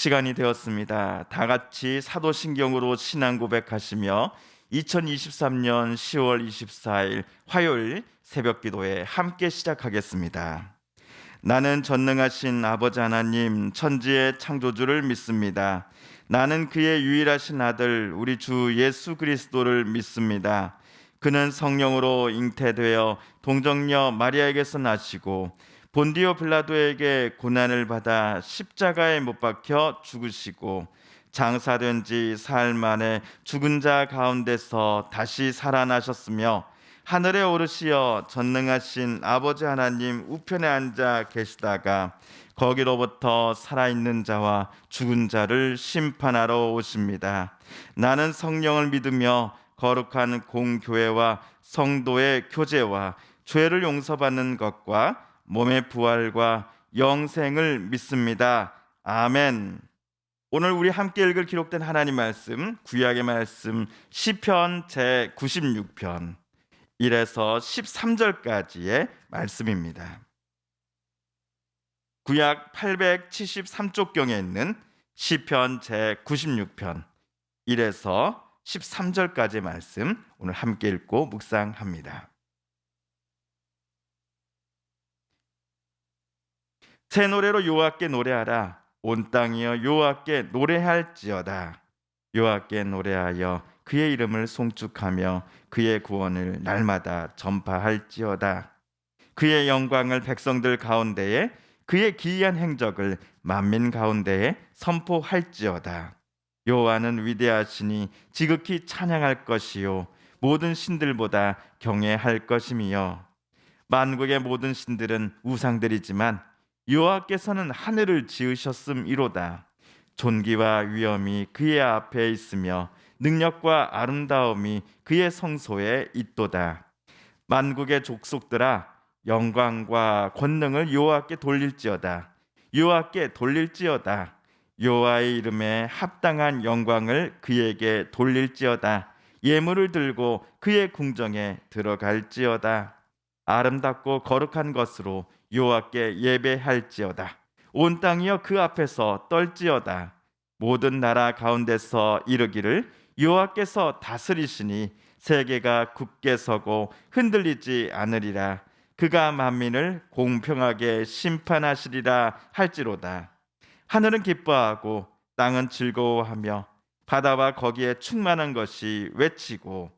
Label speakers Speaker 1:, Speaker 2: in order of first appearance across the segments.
Speaker 1: 시간이 되었습니다. 다 같이 사도신경으로 신앙 고백하시며 2023년 10월 24일 화요일 새벽 기도에 함께 시작하겠습니다. 나는 전능하신 아버지 하나님 천지의 창조주를 믿습니다. 나는 그의 유일하신 아들 우리 주 예수 그리스도를 믿습니다. 그는 성령으로 잉태되어 동정녀 마리아에게서 나시고 본디오 빌라도에게 고난을 받아 십자가에 못 박혀 죽으시고 장사된 지 사흘 만에 죽은 자 가운데서 다시 살아나셨으며 하늘에 오르시어 전능하신 아버지 하나님 우편에 앉아 계시다가 거기로부터 살아있는 자와 죽은 자를 심판하러 오십니다. 나는 성령을 믿으며 거룩한 공교회와 성도의 교제와 죄를 용서받는 것과 몸의 부활과 영생을 믿습니다. 아멘. 오늘 우리 함께 읽을 기록된 하나님 말씀, 구약의 말씀 시편 제96편 1에서 13절까지의 말씀입니다. 구약 873쪽경에 있는 시편 제96편 1에서 13절까지의 말씀 오늘 함께 읽고 묵상합니다. 새 노래로 여호와께 노래하라. 온 땅이여 여호와께 노래할지어다. 여호와께 노래하여 그의 이름을 송축하며 그의 구원을 날마다 전파할지어다. 그의 영광을 백성들 가운데에 그의 기이한 행적을 만민 가운데에 선포할지어다. 여호와는 위대하시니 지극히 찬양할 것이요 모든 신들보다 경외할 것이며 만국의 모든 신들은 우상들이지만 여호와께서는 하늘을 지으셨음이로다. 존귀와 위엄이 그의 앞에 있으며 능력과 아름다움이 그의 성소에 있도다. 만국의 족속들아 영광과 권능을 여호와께 돌릴지어다. 여호와께 돌릴지어다. 여호와의 이름에 합당한 영광을 그에게 돌릴지어다. 예물을 들고 그의 궁정에 들어갈지어다. 아름답고 거룩한 것으로 여호와께 예배할지어다. 온 땅이여 그 앞에서 떨지어다. 모든 나라 가운데서 이르기를 여호와께서 다스리시니 세계가 굳게 서고 흔들리지 않으리라. 그가 만민을 공평하게 심판하시리라 할지로다. 하늘은 기뻐하고 땅은 즐거워하며 바다와 거기에 충만한 것이 외치고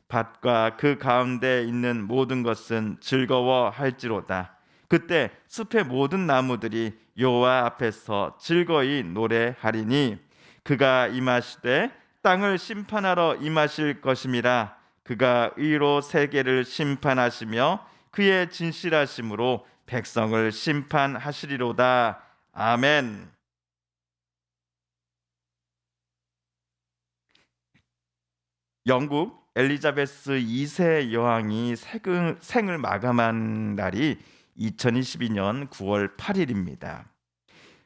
Speaker 1: 밭과 그 가운데 있는 모든 것은 즐거워할지로다. 그때 숲의 모든 나무들이 여호와 앞에서 즐거이 노래하리니 그가 임하시되 땅을 심판하러 임하실 것임이라. 그가 의로 세계를 심판하시며 그의 진실하심으로 백성을 심판하시리로다. 아멘. 영국 엘리자베스 2세 여왕이 생을 마감한 날이 2022년 9월 8일입니다.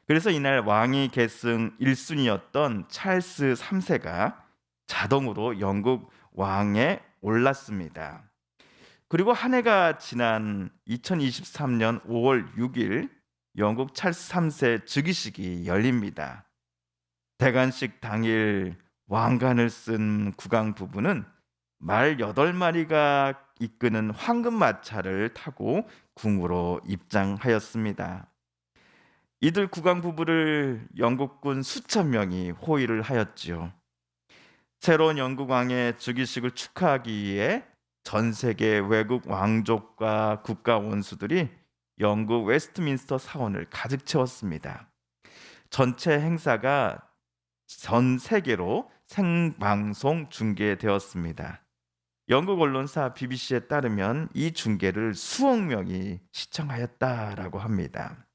Speaker 1: 그래서 이날 왕위 계승 1순위였던 찰스 3세가 자동으로 영국 왕에 올랐습니다. 그리고 한 해가 지난 2023년 5월 6일 영국 찰스 3세 즉위식이 열립니다. 대관식 당일 왕관을 쓴 국왕 부부는 말 8마리가 이끄는 황금 마차를 타고 궁으로 입장하였습니다. 이들 국왕 부부를 영국군 수천 명이 호위를 하였지요. 새로운 영국 왕의 즉위식을 축하하기 위해 전 세계 외국 왕족과 국가 원수들이 영국 웨스트민스터 사원을 가득 채웠습니다. 전체 행사가 전 세계로 생방송 중계되었습니다. 영국 언론사 BBC에 따르면 이 중계를 수억 명이 시청하였다라고 합니다.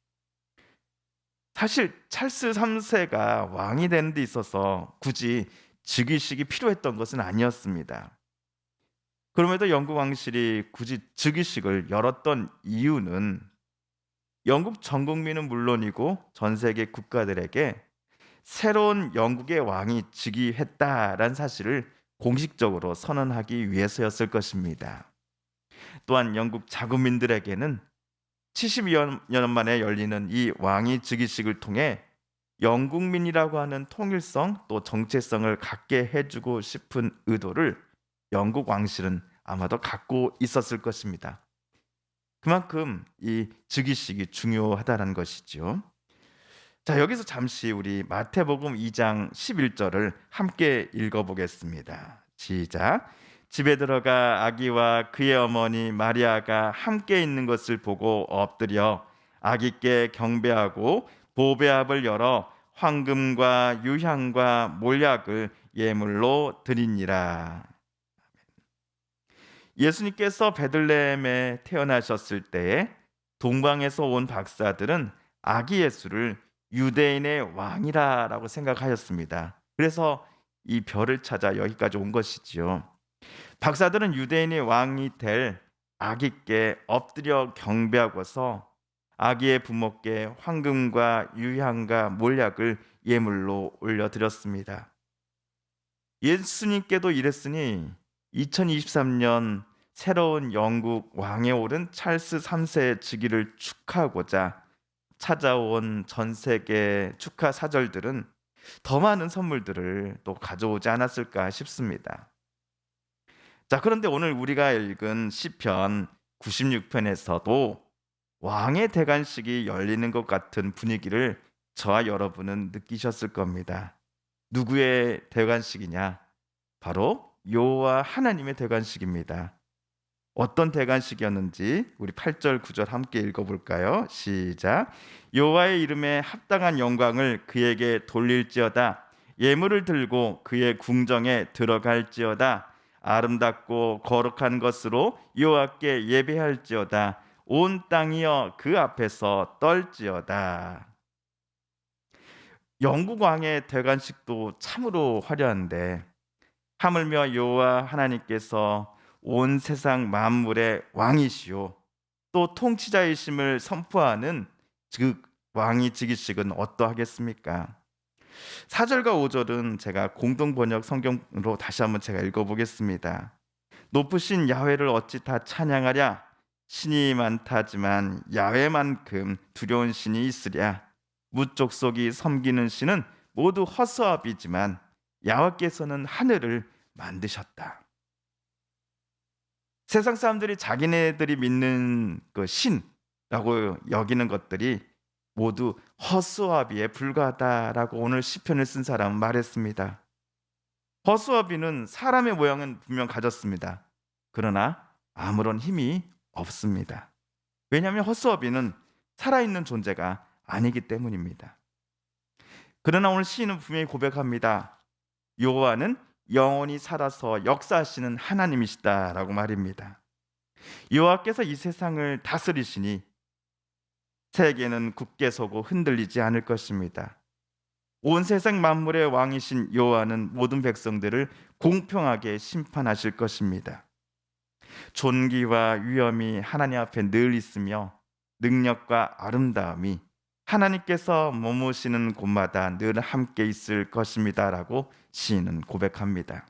Speaker 1: 사실 찰스 3세가 왕이 되는 데 있어서 굳이 즉위식이 필요했던 것은 아니었습니다. 그럼에도 영국 왕실이 굳이 즉위식을 열었던 이유는 영국 전 국민은 물론이고 전 세계 국가들에게 새로운 영국의 왕이 즉위했다라는 사실을 공식적으로 선언하기 위해서였을 것입니다. 또한 영국 자국민들에게는 70여 년 만에 열리는 이 왕위 즉위식을 통해 영국민이라고 하는 통일성 또 정체성을 갖게 해주고 싶은 의도를 영국 왕실은 아마도 갖고 있었을 것입니다. 그만큼 이 즉위식이 중요하다는 것이죠. 자, 여기서 잠시 우리 마태복음 2장 11절을 함께 읽어보겠습니다. 시작. 집에 들어가 아기와 그의 어머니 마리아가 함께 있는 것을 보고 엎드려 아기께 경배하고 보배압을 열어 황금과 유향과 몰약을 예물로 드리니라. 예수님께서 베들레헴에 태어나셨을 때에 동방에서 온 박사들은 아기 예수를 유대인의 왕이라고 생각하였습니다. 그래서 이 별을 찾아 여기까지 온 것이지요. 박사들은 유대인의 왕이 될 아기께 엎드려 경배하고서 아기의 부모께 황금과 유향과 몰약을 예물로 올려드렸습니다. 예수님께도 이랬으니 2023년 새로운 영국 왕에 오른 찰스 3세의 즉위를 축하하고자 찾아온 전 세계 축하 사절들은 더 많은 선물들을 또 가져오지 않았을까 싶습니다. 자, 그런데 오늘 우리가 읽은 시편 96편에서도 왕의 대관식이 열리는 것 같은 분위기를 저와 여러분은 느끼셨을 겁니다. 누구의 대관식이냐? 바로 여호와 하나님의 대관식입니다. 어떤 대관식이었는지 우리 8절 9절 함께 읽어볼까요? 시작. 여호와의 이름에 합당한 영광을 그에게 돌릴지어다. 예물을 들고 그의 궁정에 들어갈지어다. 아름답고 거룩한 것으로 여호와께 예배할지어다. 온 땅이여 그 앞에서 떨지어다. 영국 왕의 대관식도 참으로 화려한데 하물며 여호와 하나님께서 온 세상 만물의 왕이시오 또 통치자이심을 선포하는 그 왕이 즉위식은 어떠하겠습니까? 4절과 5절은 제가 공동 번역 성경으로 다시 한번 제가 읽어보겠습니다. 높으신 야훼를 어찌 다 찬양하랴. 신이 많다지만 야훼만큼 두려운 신이 있으랴. 무족속이 섬기는 신은 모두 허수아비지만 야훼께서는 하늘을 만드셨다. 세상 사람들이 자기네들이 믿는 그 신라고 여기는 것들이 모두 허수아비에 불과하다라고 오늘 시편을 쓴 사람은 말했습니다. 허수아비는 사람의 모양은 분명 가졌습니다. 그러나 아무런 힘이 없습니다. 왜냐하면 허수아비는 살아있는 존재가 아니기 때문입니다. 그러나 오늘 시인은 분명히 고백합니다. 여호와는 영원히 살아서 역사하시는 하나님이시다라고 말입니다. 여호와께서 이 세상을 다스리시니 세계는 굳게 서고 흔들리지 않을 것입니다. 온 세상 만물의 왕이신 여호와는 모든 백성들을 공평하게 심판하실 것입니다. 존귀와 위엄이 하나님 앞에 늘 있으며 능력과 아름다움이 하나님께서 머무시는 곳마다 늘 함께 있을 것입니다라고 시인은 고백합니다.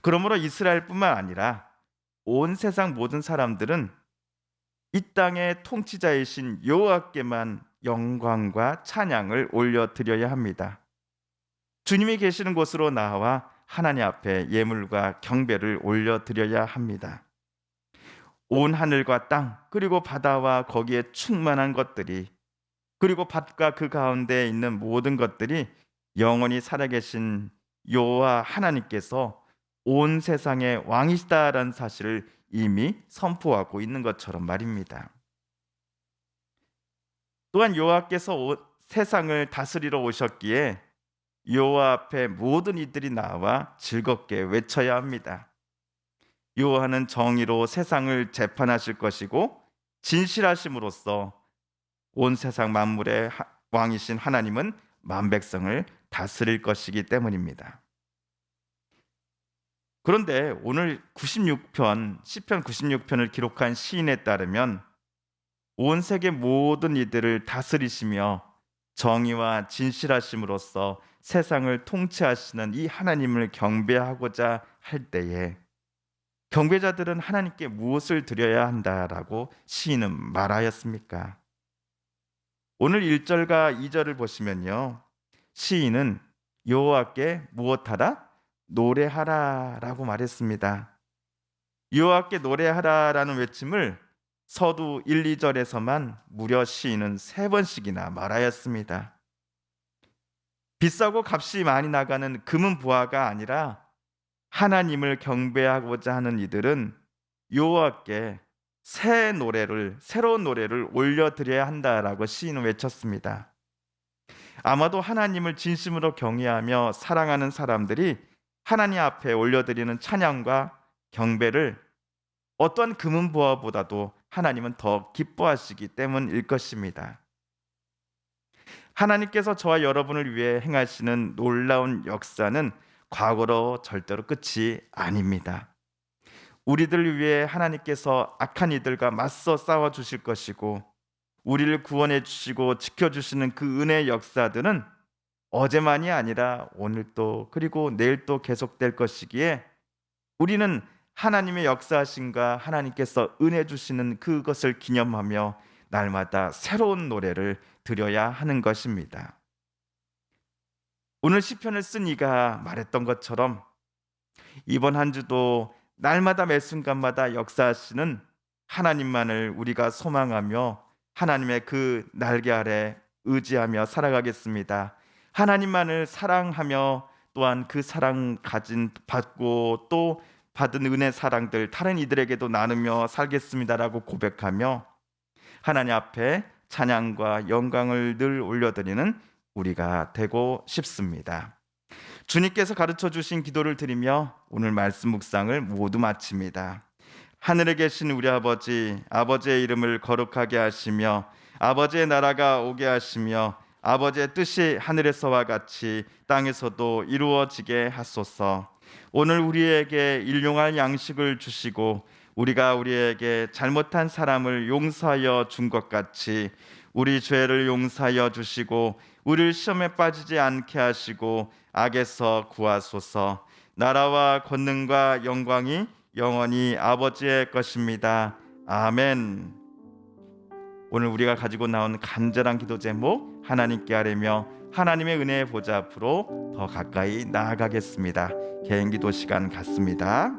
Speaker 1: 그러므로 이스라엘뿐만 아니라 온 세상 모든 사람들은 이 땅의 통치자이신 여호와께만 영광과 찬양을 올려드려야 합니다. 주님이 계시는 곳으로 나와 하나님 앞에 예물과 경배를 올려드려야 합니다. 온 하늘과 땅 그리고 바다와 거기에 충만한 것들이 그리고 밭과 그 가운데 있는 모든 것들이 영원히 살아계신 여호와 하나님께서 온 세상의 왕이시다라는 사실을 이미 선포하고 있는 것처럼 말입니다. 또한 여호와께서 세상을 다스리러 오셨기에 여호와 앞에 모든 이들이 나와 즐겁게 외쳐야 합니다. 여호와는 정의로 세상을 재판하실 것이고 진실하심으로써 온 세상 만물의 왕이신 하나님은 만백성을 다스릴 것이기 때문입니다. 그런데 오늘 96편 시편 96편을 기록한 시인에 따르면 온 세계 모든 이들을 다스리시며 정의와 진실하심으로써 세상을 통치하시는 이 하나님을 경배하고자 할 때에 경배자들은 하나님께 무엇을 드려야 한다라고 시인은 말하였습니까? 오늘 1절과 2절을 보시면요. 시인은 여호와께 무엇하라? 노래하라라고 말했습니다. 여호와께 노래하라라는 외침을 서두 1, 2절에서만 무려 시인은 3번씩이나 말하였습니다. 비싸고 값이 많이 나가는 금은 부하가 아니라 하나님을 경배하고자 하는 이들은 여호와께 새로운 노래를 올려드려야 한다라고 시인은 외쳤습니다. 아마도 하나님을 진심으로 경외하며 사랑하는 사람들이 하나님 앞에 올려드리는 찬양과 경배를 어떤 금은 부하보다도 하나님은 더 기뻐하시기 때문일 것입니다. 하나님께서 저와 여러분을 위해 행하시는 놀라운 역사는 과거로 절대로 끝이 아닙니다. 우리들을 위해 하나님께서 악한 이들과 맞서 싸워 주실 것이고 우리를 구원해 주시고 지켜 주시는 그 은혜의 역사들은 어제만이 아니라 오늘도 그리고 내일도 계속될 것이기에 우리는 하나님의 역사하심과 하나님께서 은혜 주시는 그것을 기념하며 날마다 새로운 노래를 드려야 하는 것입니다. 오늘 시편을 쓴 이가 말했던 것처럼 이번 한 주도 날마다 매 순간마다 역사하시는 하나님만을 우리가 소망하며 하나님의 그 날개 아래 의지하며 살아가겠습니다. 하나님만을 사랑하며 또한 그 사랑 받고 또 받은 은혜 사랑들 다른 이들에게도 나누며 살겠습니다라고 고백하며 하나님 앞에 찬양과 영광을 늘 올려드리는 우리가 되고 싶습니다. 주님께서 가르쳐 주신 기도를 드리며 오늘 말씀 묵상을 모두 마칩니다. 하늘에 계신 우리 아버지, 아버지의 이름을 거룩하게 하시며 아버지의 나라가 오게 하시며 아버지의 뜻이 하늘에서와 같이 땅에서도 이루어지게 하소서. 오늘 우리에게 일용할 양식을 주시고 우리가 우리에게 잘못한 사람을 용서하여 준 것 같이 우리 죄를 용서하여 주시고 우리를 시험에 빠지지 않게 하시고 악에서 구하소서. 나라와 권능과 영광이 영원히 아버지의 것입니다. 아멘. 오늘 우리가 가지고 나온 간절한 기도 제목 하나님께 아뢰며 하나님의 은혜의 보좌 앞으로 더 가까이 나아가겠습니다. 개인 기도 시간 갖습니다.